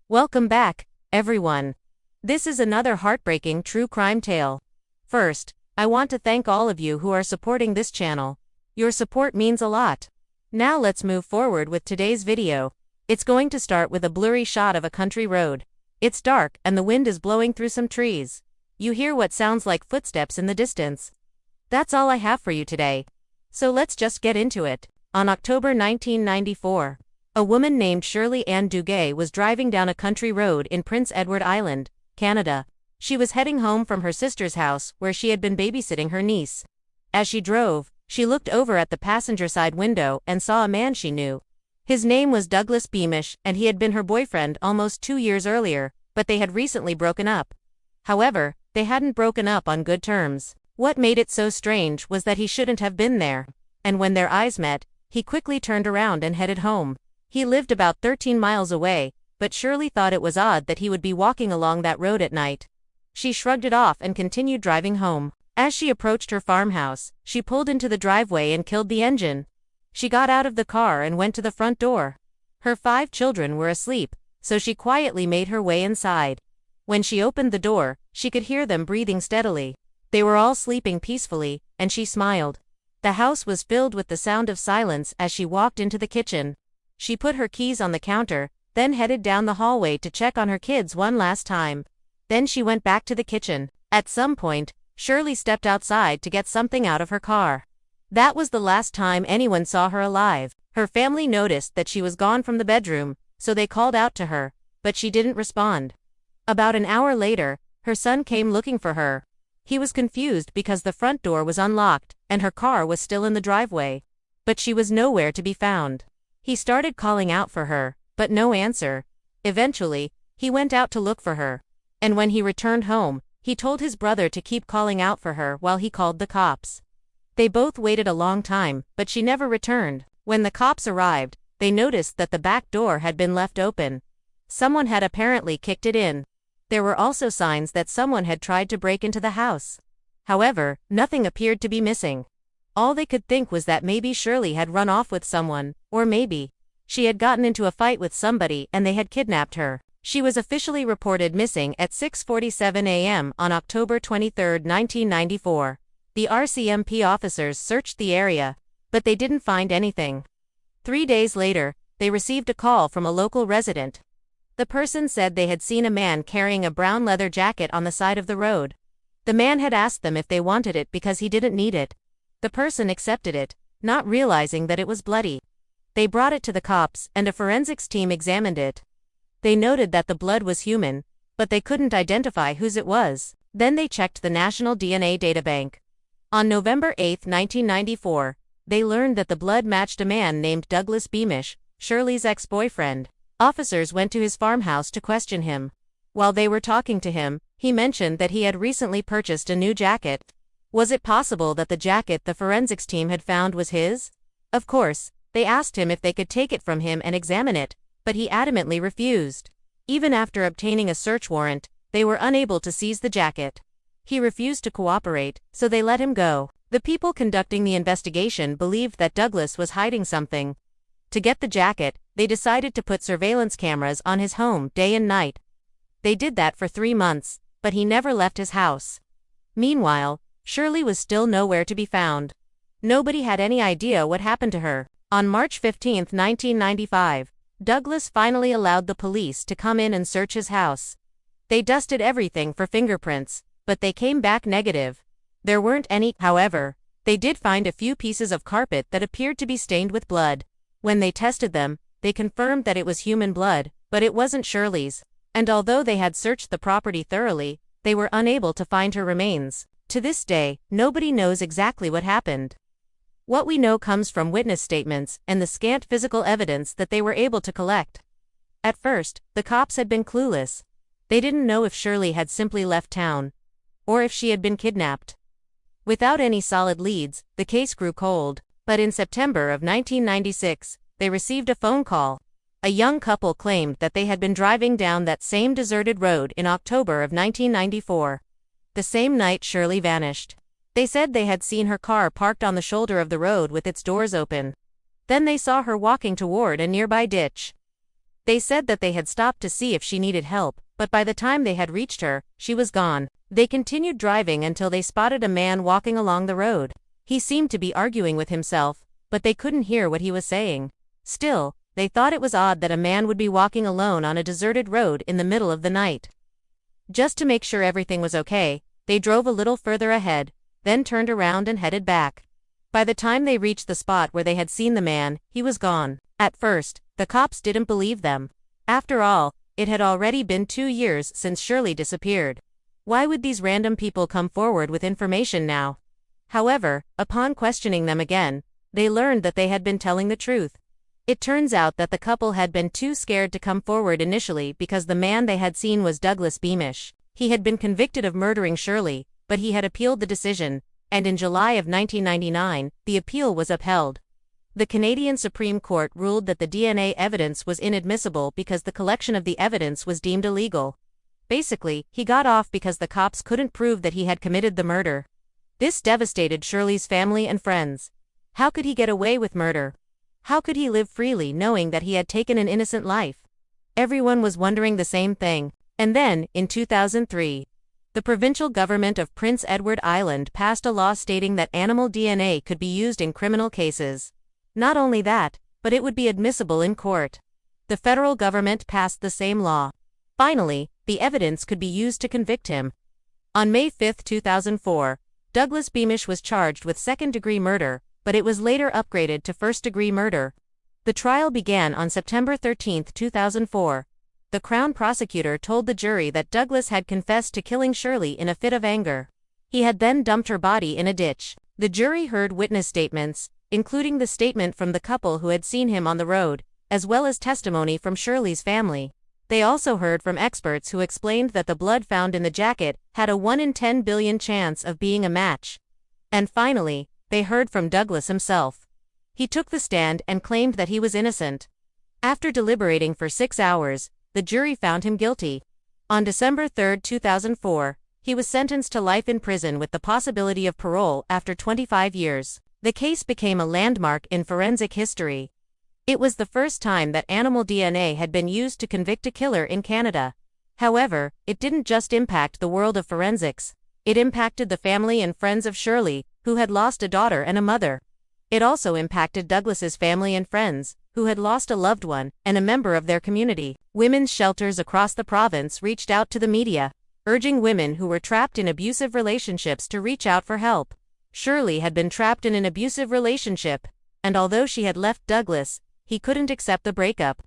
Welcome back, everyone. This is another heartbreaking true crime tale. First, I want to thank all of you who are supporting this channel. Your support means a lot. Now let's move forward with today's video. It's going to start with a blurry shot of a country road. It's dark and the wind is blowing through some trees. You hear what sounds like footsteps in the distance. That's all I have for you today. So let's just get into it. On October 1994, a woman named Shirley Ann Duguay was driving down a country road in Prince Edward Island, Canada. She was heading home from her sister's house where she had been babysitting her niece. As she drove, she looked over at the passenger side window and saw a man she knew. His name was Douglas Beamish and he had been her boyfriend almost 2 years earlier, but they had recently broken up. However, they hadn't broken up on good terms. What made it so strange was that he shouldn't have been there. And when their eyes met, he quickly turned around and headed home. He lived about 13 miles away, but Shirley thought it was odd that he would be walking along that road at night. She shrugged it off and continued driving home. As she approached her farmhouse, she pulled into the driveway and killed the engine. She got out of the car and went to the front door. Her 5 children were asleep, so she quietly made her way inside. When she opened the door, she could hear them breathing steadily. They were all sleeping peacefully, and she smiled. The house was filled with the sound of silence as she walked into the kitchen. She put her keys on the counter, then headed down the hallway to check on her kids one last time. Then she went back to the kitchen. At some point, Shirley stepped outside to get something out of her car. That was the last time anyone saw her alive. Her family noticed that she was gone from the bedroom, so they called out to her, but she didn't respond. About an hour later, her son came looking for her. He was confused because the front door was unlocked, and her car was still in the driveway. But she was nowhere to be found. He started calling out for her, but no answer. Eventually, he went out to look for her. And when he returned home, he told his brother to keep calling out for her while he called the cops. They both waited a long time, but she never returned. When the cops arrived, they noticed that the back door had been left open. Someone had apparently kicked it in. There were also signs that someone had tried to break into the house. However, nothing appeared to be missing. All they could think was that maybe Shirley had run off with someone, or maybe she had gotten into a fight with somebody and they had kidnapped her. She was officially reported missing at 6:47 a.m. on October 23, 1994. The RCMP officers searched the area, but they didn't find anything. 3 days later, they received a call from a local resident. The person said they had seen a man carrying a brown leather jacket on the side of the road. The man had asked them if they wanted it because he didn't need it. The person accepted it, not realizing that it was bloody. They brought it to the cops and a forensics team examined it. They noted that the blood was human, but they couldn't identify whose it was. Then they checked the National DNA Databank. On November 8, 1994, they learned that the blood matched a man named Douglas Beamish, Shirley's ex-boyfriend. Officers went to his farmhouse to question him. While they were talking to him, he mentioned that he had recently purchased a new jacket. Was it possible that the jacket the forensics team had found was his? Of course, they asked him if they could take it from him and examine it, but he adamantly refused. Even after obtaining a search warrant, they were unable to seize the jacket. He refused to cooperate, so they let him go. The people conducting the investigation believed that Douglas was hiding something. To get the jacket, they decided to put surveillance cameras on his home day and night. They did that for 3 months, but he never left his house. Meanwhile, Shirley was still nowhere to be found. Nobody had any idea what happened to her. On March 15, 1995, Douglas finally allowed the police to come in and search his house. They dusted everything for fingerprints, but they came back negative. There weren't any. However, they did find a few pieces of carpet that appeared to be stained with blood. When they tested them, they confirmed that it was human blood, but it wasn't Shirley's. And although they had searched the property thoroughly, they were unable to find her remains. To this day, nobody knows exactly what happened. What we know comes from witness statements and the scant physical evidence that they were able to collect. At first, the cops had been clueless. They didn't know if Shirley had simply left town, or if she had been kidnapped. Without any solid leads, the case grew cold, but in September of 1996, they received a phone call. A young couple claimed that they had been driving down that same deserted road in October of 1994. The same night Shirley vanished. They said they had seen her car parked on the shoulder of the road with its doors open. Then they saw her walking toward a nearby ditch. They said that they had stopped to see if she needed help, but by the time they had reached her, she was gone. They continued driving until they spotted a man walking along the road. He seemed to be arguing with himself, but they couldn't hear what he was saying. Still, they thought it was odd that a man would be walking alone on a deserted road in the middle of the night. Just to make sure everything was okay, they drove a little further ahead, then turned around and headed back. By the time they reached the spot where they had seen the man, he was gone. At first, the cops didn't believe them. After all, it had already been 2 years since Shirley disappeared. Why would these random people come forward with information now? However, upon questioning them again, they learned that they had been telling the truth. It turns out that the couple had been too scared to come forward initially because the man they had seen was Douglas Beamish. He had been convicted of murdering Shirley, but he had appealed the decision, and in July of 1999, the appeal was upheld. The Canadian Supreme Court ruled that the DNA evidence was inadmissible because the collection of the evidence was deemed illegal. Basically, he got off because the cops couldn't prove that he had committed the murder. This devastated Shirley's family and friends. How could he get away with murder? How could he live freely knowing that he had taken an innocent life? Everyone was wondering the same thing. And then, in 2003, the provincial government of Prince Edward Island passed a law stating that animal DNA could be used in criminal cases. Not only that, but it would be admissible in court. The federal government passed the same law. Finally, the evidence could be used to convict him. On May 5, 2004, Douglas Beamish was charged with second-degree murder, but it was later upgraded to first-degree murder. The trial began on September 13, 2004. The Crown prosecutor told the jury that Douglas had confessed to killing Shirley in a fit of anger. He had then dumped her body in a ditch. The jury heard witness statements, including the statement from the couple who had seen him on the road, as well as testimony from Shirley's family. They also heard from experts who explained that the blood found in the jacket had a 1 in 10 billion chance of being a match. And finally, they heard from Douglas himself. He took the stand and claimed that he was innocent. After deliberating for 6 hours, the jury found him guilty. On December 3, 2004, he was sentenced to life in prison with the possibility of parole after 25 years. The case became a landmark in forensic history. It was the first time that animal DNA had been used to convict a killer in Canada. However, it didn't just impact the world of forensics. It impacted the family and friends of Shirley, who had lost a daughter and a mother. It also impacted Douglas's family and friends, who had lost a loved one and a member of their community. Women's shelters across the province reached out to the media, urging women who were trapped in abusive relationships to reach out for help. Shirley had been trapped in an abusive relationship, and although she had left Douglas, he couldn't accept the breakup.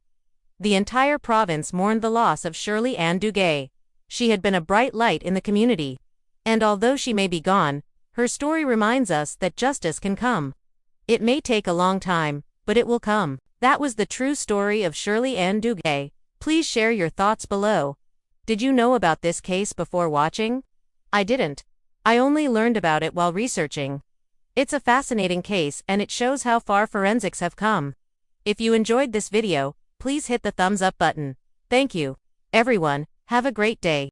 The entire province mourned the loss of Shirley Ann Duguay. She had been a bright light in the community. And although she may be gone, her story reminds us that justice can come. It may take a long time, but it will come. That was the true story of Shirley Ann Duguay. Please share your thoughts below. Did you know about this case before watching? I didn't. I only learned about it while researching. It's a fascinating case and it shows how far forensics have come. If you enjoyed this video, please hit the thumbs up button. Thank you. Everyone, have a great day.